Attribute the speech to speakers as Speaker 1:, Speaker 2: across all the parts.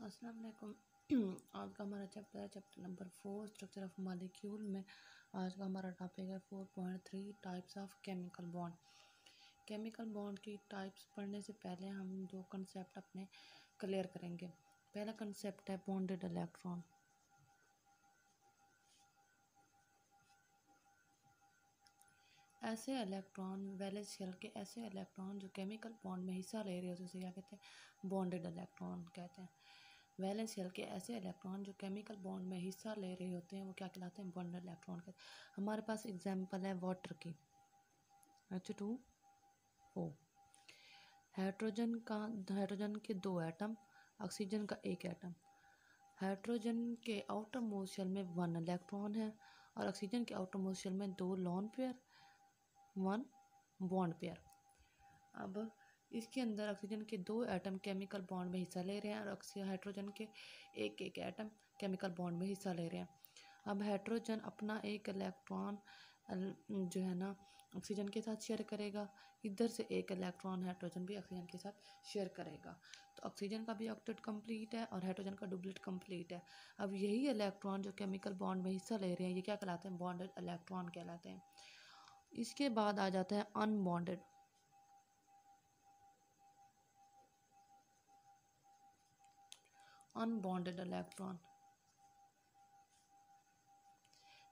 Speaker 1: अस्सलाम वालेकुम। आज का हमारा चैप्टर है chapter number 4 structure of molecule में। आज का हमारा टॉपिक है 4.3 types of chemical bond. Chemical bond की टाइप्स पढ़ने से पहले हम दो कंसेप्ट अपने क्लियर करेंगे। पहला कंसेप्ट है बॉन्डेड इलेक्ट्रॉन। ऐसे इलेक्ट्रॉन वैलेंस शेल के ऐसे इलेक्ट्रॉन जो केमिकल बॉन्ड में हिस्सा ले रहे होते हैं उसे क्या कहते हैं? बॉन्डेड इलेक्ट्रॉन कहते हैं। वैलेंस शेल के ऐसे इलेक्ट्रॉन जो केमिकल बॉन्ड में हिस्सा ले रहे होते हैं वो क्या कहलाते हैं? बॉन्डेड इलेक्ट्रॉन कहते हैं। हमारे पास एग्जांपल है वाटर की, H2O। हाइड्रोजन के 2 एटम, ऑक्सीजन का 1 एटम। हाइड्रोजन के आउटर मोस्ट शेल में 1 इलेक्ट्रॉन है और ऑक्सीजन के आउटर मोस्ट शेल में 2 लोन पेयर, 1 बॉन्ड पेयर। अब इसके अंदर ऑक्सीजन के 2 एटम केमिकल बॉन्ड में हिस्सा ले रहे हैं और हाइड्रोजन के एक एटम केमिकल बॉन्ड में हिस्सा ले रहे हैं। अब हाइड्रोजन अपना एक इलेक्ट्रॉन जो है ना ऑक्सीजन के साथ शेयर करेगा। इधर से एक इलेक्ट्रॉन हाइड्रोजन भी ऑक्सीजन के साथ शेयर करेगा। तो ऑक्सीजन का भी ऑक्टेट कंप्लीट है और हाइड्रोजन का डुप्लेट कंप्लीट है। अब यही इलेक्ट्रॉन जो केमिकल बॉन्ड में हिस्सा ले रहे हैं ये क्या कहलाते हैं? बॉन्डेड इलेक्ट्रॉन कहलाते हैं। इसके बाद आ जाता है अनबॉन्डेड। अनबॉन्डेड इलेक्ट्रॉन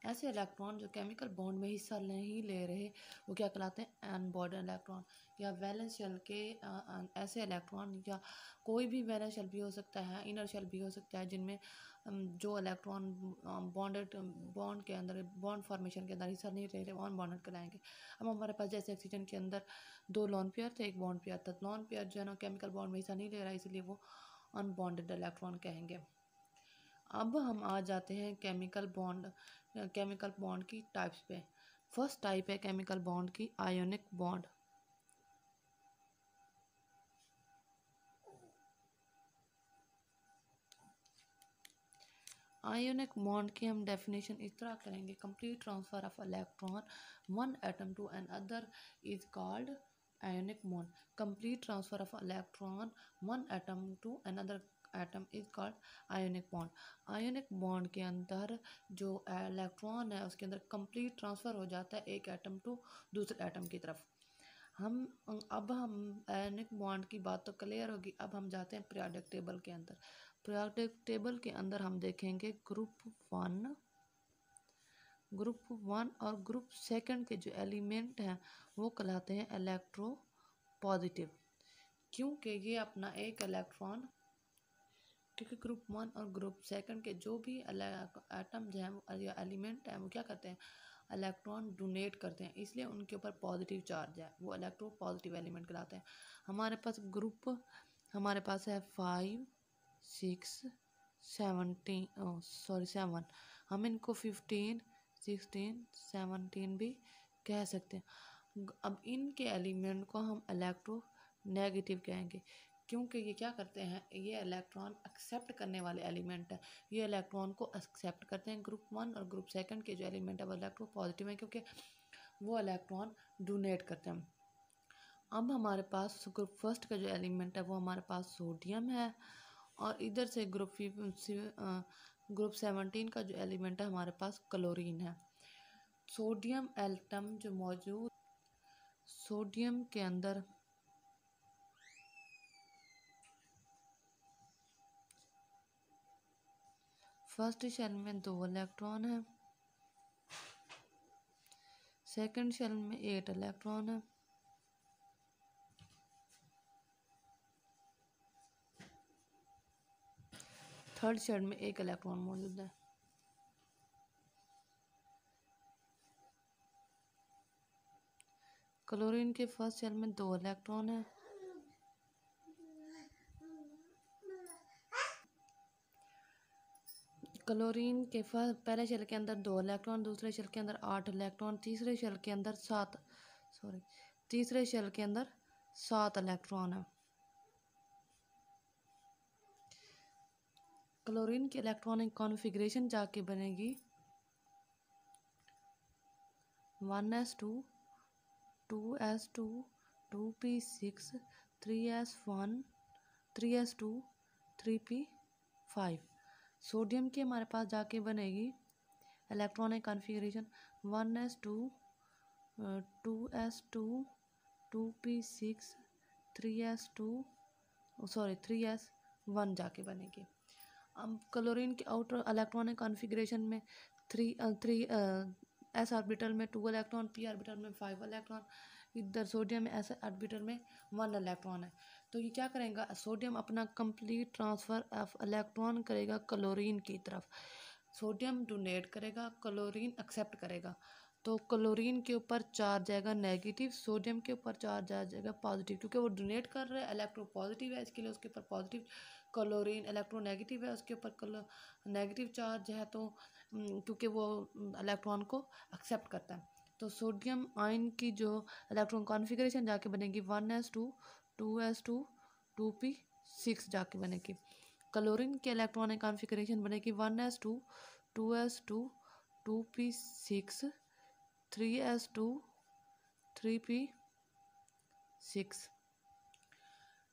Speaker 1: ऐसे इलेक्ट्रॉन जो केमिकल बॉन्ड में हिस्सा नहीं ले रहे वो क्या कहलाते हैं? Unbonded electron. या वैलेंस शेल के ऐसे इलेक्ट्रॉन या कोई भी वैलेंस शेल भी हो सकता है, इनर शेल भी हो सकता है, जिनमें जो इलेक्ट्रॉन बॉन्डेड बॉन्ड के अंदर बॉन्ड फॉर्मेशन के अंदर हिस्सा नहीं ले रहे वो अनबॉन्डेड कहलाएंगे। अब हमारे पास जैसे ऑक्सीजन के अंदर 2 लोन पेयर थे, 1 बॉन्ड पेयर था। लोन पेयर जो है ना केमिकल बॉन्ड में हिस्सा नहीं ले रहा है इसलिए वो अनबॉन्डेड इलेक्ट्रॉन कहेंगे। अब हम आ जाते हैं केमिकल बॉन्ड की टाइप्स पे। फर्स्ट टाइप है केमिकल बॉन्ड की आयोनिक बॉन्ड। आयोनिक बॉन्ड की हम डेफिनेशन इस तरह करेंगे: complete transfer of electron one atom to another is called ionic bond. Complete transfer of electron one atom to another atom is called ionic bond. Ionic bond के अंदर जो electron है उसके अंदर कंप्लीट ट्रांसफर हो जाता है एक एटम टू दूसरे एटम की तरफ। अब हम आयोनिक बॉन्ड की बात तो क्लियर होगी। अब हम जाते हैं पीरियोडिक टेबल के अंदर। पीरियोडिक टेबल के अंदर हम देखेंगे ग्रुप वन और ग्रुप सेकंड के जो एलिमेंट हैं वो कहलाते हैं इलेक्ट्रो पॉजिटिव, क्योंकि ये अपना एक इलेक्ट्रॉन, क्योंकि ग्रुप 1 और ग्रुप सेकंड के जो भी एटम्स हैं या एलिमेंट हैं वो क्या करते हैं? इलेक्ट्रॉन डोनेट करते हैं, इसलिए उनके ऊपर पॉजिटिव चार्ज है, वो इलेक्ट्रो पॉजिटिव एलिमेंट कहलाते हैं। हमारे पास है 5 6 7। हम इनको 15 16 17 भी कह सकते हैं। अब इनके एलिमेंट को हम इलेक्ट्रो नेगेटिव कहेंगे, क्योंकि ये क्या करते हैं? ये इलेक्ट्रॉन एक्सेप्ट करने वाले एलिमेंट है, ये इलेक्ट्रॉन को एक्सेप्ट करते हैं। ग्रुप 1 और ग्रुप सेकंड के जो एलिमेंट है वो इलेक्ट्रो पॉजिटिव है, क्योंकि वो इलेक्ट्रॉन डोनेट करते हैं। अब हमारे पास ग्रुप फर्स्ट का जो एलिमेंट है वो हमारे पास सोडियम है, और इधर से ग्रुप 17 का जो एलिमेंट है हमारे पास क्लोरीन है। सोडियम एटम जो मौजूद सोडियम के अंदर फर्स्ट शेल में 2 इलेक्ट्रॉन है, सेकंड शेल में 8 इलेक्ट्रॉन है, थर्ड शेल में 1 इलेक्ट्रॉन मौजूद है। क्लोरीन के फर्स्ट शेल में 2 इलेक्ट्रॉन है, क्लोरीन के पहले शेल के अंदर 2 इलेक्ट्रॉन, दूसरे शेल के अंदर 8 इलेक्ट्रॉन, तीसरे शेल के अंदर 7 इलेक्ट्रॉन है। क्लोरीन की इलेक्ट्रॉनिक कॉन्फ़िगरेशन जाके बनेगी 1s2 2s2 2p6 3s1 3s2 3p 5। Sodium की हमारे पास जाके बनेगी electronic configuration 1s2 2s2 2p6 3s2 sorry 3s1 जाके बनेगी। अब क्लोरीन के आउटर इलेक्ट्रॉनिक कॉन्फ़िगरेशन में थ्री एस ऑर्बिटल में 2 इलेक्ट्रॉन, पी ऑर्बिटल में 5 इलेक्ट्रॉन, इधर सोडियम में एस ऑर्बिटल में 1 इलेक्ट्रॉन है। तो ये क्या करेगा, सोडियम अपना कंप्लीट ट्रांसफ़र ऑफ इलेक्ट्रॉन करेगा क्लोरीन की तरफ। सोडियम डोनेट करेगा, क्लोरीन एक्सेप्ट करेगा। तो क्लोरीन के ऊपर चार्ज आएगा नेगेटिव, सोडियम के ऊपर चार्ज आ जाएगा पॉजिटिव, क्योंकि वो डोनेट कर रहा है, इलेक्ट्रो पॉजिटिव है, इसके लिए उसके ऊपर पॉजिटिव। क्लोरीन इलेक्ट्रोनेगेटिव है, उसके ऊपर नेगेटिव चार्ज है, तो क्योंकि वो इलेक्ट्रॉन को एक्सेप्ट करता है। तो सोडियम आयन की जो इलेक्ट्रॉन कॉन्फ़िगरेशन जाके बनेगी 1s2 2s2 2p6 जाके बनेगी। क्लोरीन के इलेक्ट्रॉनिक कॉन्फ़िगरेशन बनेगी 1s2 2s2 2p6 3s2 3p6।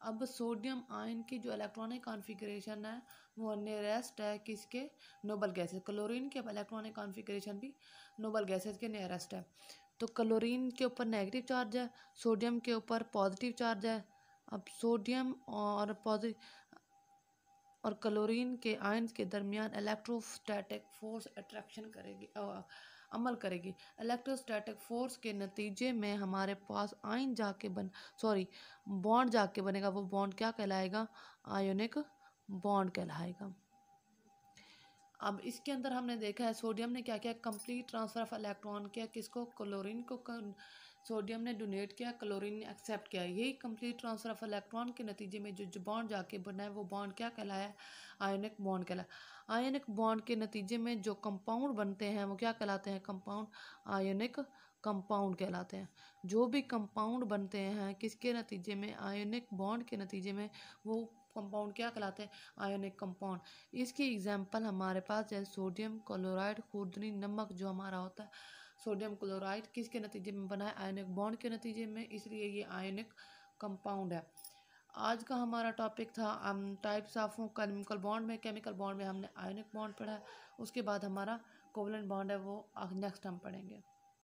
Speaker 1: अब सोडियम आयन की जो इलेक्ट्रॉनिक कॉन्फ़िगरेशन है वो नियरेस्ट है किसके, नोबल गैसेस। क्लोरीन के इलेक्ट्रॉनिक कॉन्फ़िगरेशन भी नोबल गैसेस के नियरेस्ट है। तो क्लोरीन के ऊपर नेगेटिव चार्ज है, सोडियम के ऊपर पॉजिटिव चार्ज है। अब सोडियम और क्लोरीन के आयन्स के दरमियान इलेक्ट्रोस्टैटिक फोर्स अट्रैक्शन करेगी, अमल करेगी। इलेक्ट्रोस्टैटिक फोर्स के नतीजे में हमारे पास आयन जाके बॉन्ड जाके बनेगा। वो बॉन्ड क्या कहलाएगा, आयोनिक बॉन्ड कहलाएगा। अब इसके अंदर हमने देखा है सोडियम ने क्या किया, कंप्लीट ट्रांसफर ऑफ इलेक्ट्रॉन किया, किसको, क्लोरीन को। सोडियम ने डोनेट किया, क्लोरीन ने एक्सेप्ट किया। यही कंप्लीट ट्रांसफर ऑफ इलेक्ट्रॉन के नतीजे में जो बॉन्ड जाके बना है वो बॉन्ड क्या कहलाया, आयनिक बॉन्ड कहलाया। आयनिक बॉन्ड के नतीजे में जो कंपाउंड बनते हैं वो क्या कहलाते हैं, कंपाउंड, आयनिक कंपाउंड कहलाते हैं। जो भी कंपाउंड बनते हैं किसके नतीजे में, आयनिक बॉन्ड के नतीजे में, वो कंपाउंड क्या कहलाते हैं, आयनिक कंपाउंड। इसकी एग्जांपल हमारे पास है सोडियम क्लोराइड, खुरदनी नमक जो हमारा होता है। सोडियम क्लोराइड किसके नतीजे में बना है, आयनिक बॉन्ड के नतीजे में, इसलिए ये आयनिक कंपाउंड है। आज का हमारा टॉपिक था टाइप्स ऑफ केमिकल बॉन्ड में। केमिकल बॉन्ड में हमने आयनिक बॉन्ड पढ़ा है, उसके बाद हमारा कोवलेंट बॉन्ड है वो नेक्स्ट हम पढ़ेंगे।